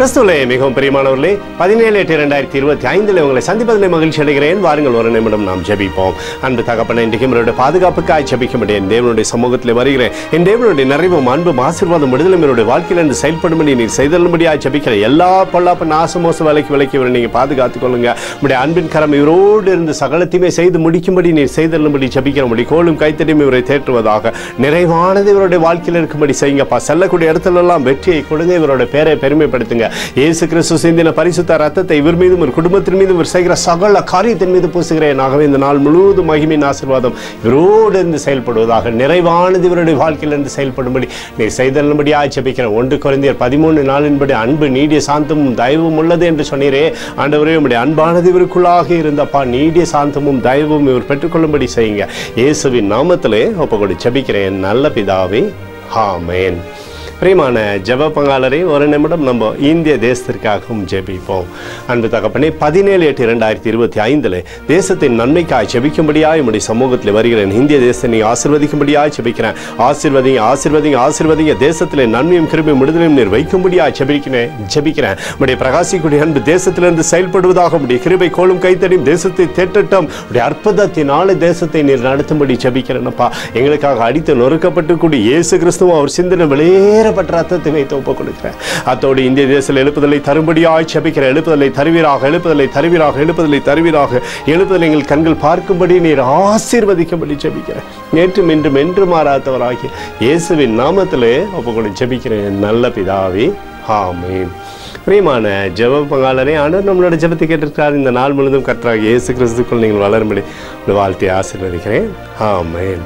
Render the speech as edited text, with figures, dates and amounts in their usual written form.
கிறிஸ்துவிலே மிகவும் பிரியமானவர்களே, 17/8/2025 உங்களை சந்திப்பதில் மகிழ்ச்சி அடைகிறேன். வாருங்கள் ஒரு நிமிடம் நாம் ஜெபிப்போம். அன்பு தகப்பனே, இன்றைக்கு என்னுடைய பாதுகாப்புக்காய் ஜெபிக்கும்படி என் தேவனுடைய சமூகத்தில் வருகிறேன். என் தேவனுடைய நிறைவும் அன்பும் ஆசீர்வாதம் விடுதலை என்னுடைய வாழ்க்கையில் இருந்து செயல்படும்படி நீர் செய்தல்படியாக ஜெபிக்கிறேன். எல்லா பொல்லாப்பு நாசமோச விலைக்கு வர நீங்கள் பாதுகாத்துக் கொள்ளுங்க. உடைய அன்பின் கரம் இவரோடு இருந்து சகலத்தையுமே செய்து முடிக்கும்படி நீர் செய்தல்படி ஜெபிக்கிறபடி கோலும் கைத்தடியும் இவரை தேற்றுவதாக நிறைவானது இவருடைய வாழ்க்கையில் இருக்கும்படி செய்யுங்கப்பா. செல்லக்கூடிய இடத்துல எல்லாம் வெற்றியை கொடுங்க. இவருடைய பேரை பெருமைப்படுத்துங்க. இயேசு கிறிஸ்து சிந்தின பரிசுத்த ரத்தத்தை இவர் மீதும் ஒரு குடும்பத்தின் மீதும் இவர் செய்கிற சகல காரியத்தின் மீது பூசுகிறேன். ஆகவே இந்த நாள் முழுவதும் மகிமையின் ஆசீர்வாதம் இவரோடு இருந்து செயல்படுவதாக நிறைவானது இவருடைய வாழ்க்கையிலிருந்து செயல்படும்படி நீ செய்தல்படியாக ஜெபிக்கிறேன். 1 கொரிந்தியர் 13:4 அன்பு நீடிய சாந்தமும் தயவும் உள்ளது என்று சொன்னீரே. ஆண்டவரே, உம்முடைய அன்பானது இவருக்குள்ளாக இருந்தப்பா நீடிய சாந்தமும் தயவும் இவர் பெற்றுக்கொள்ளும்படி செய்யுங்க. இயேசுவின் நாமத்திலே ஒப்புக்கொடு ஜெபிக்கிறேன் நல்ல பிதாவே, ஆமென். பிரியமான ஜெப பங்காளரை ஒரு நிமிடம் நம்ம இந்திய தேசத்திற்காகவும் ஜெபிப்போம். அன்பு தகப்பனே, 17/8/2025 தேசத்தின் நன்மைக்காய் ஜெபிக்கும்படியாய் உம்முடைய சமூகத்தில் வருகிறேன். இந்திய தேசத்தை நீ ஆசீர்வதிக்கும்படியாய் ஜெபிக்கிறேன். ஆசீர்வதிங்க தேசத்திலே நன்மையும் கிருபையும் விடுதலையும் நீர் வைக்கும்படியாய் ஜெபிக்கிறேன். உம்முடைய பிரகாசிக்கூடிய அன்பு தேசத்திலிருந்து செயல்படுவதாக உம்முடைய கிருபை கோலும் கைத்தடியும் தேசத்தை தேற்றட்டும். உடைய அற்புதத்தினால தேசத்தை நீர் நடத்தும்படி ஜெபிக்கிறேன்ப்பா. எங்களுக்காக அடித்து நொறுக்கப்பட்டு கூடிய இயேசு கிறிஸ்துவும் அவர் சிந்தின வெளியேற ரத்தத்தை வைத்து ஒப்புக் கொடுக்கிறேன். அத்தோடு இந்திய தேசத்தில் எழுப்புதலை தரும்படியாய் ஜெபிக்கிறேன். எழுப்புதலை தருவீராக எழுப்புதலை எங்கள் கண்கள் பார்க்கும்படி நீர் ஆசீர்வதிக்கும்படி ஜெபிக்கிறேன். நேற்றும் இன்றும் என்று மாறாதவராகி இயேசுவின் நாமத்திலே ஒப்புக்கொண்டு ஜெபிக்கிறேன் நல்ல பிதாவே, ஆமென். பிரியமான ஜெப பங்காளரே, ஆண்டவர் நம்மளோட ஜெபத்தை கேட்டிருக்கிறார். இந்த நாள் முழுவதும் கர்த்தராகிய இயேசு கிறிஸ்துக்குள் நீங்கள் வளரும்படி வாழ்த்தி ஆசீர்வதிக்கிறேன். ஆமென்.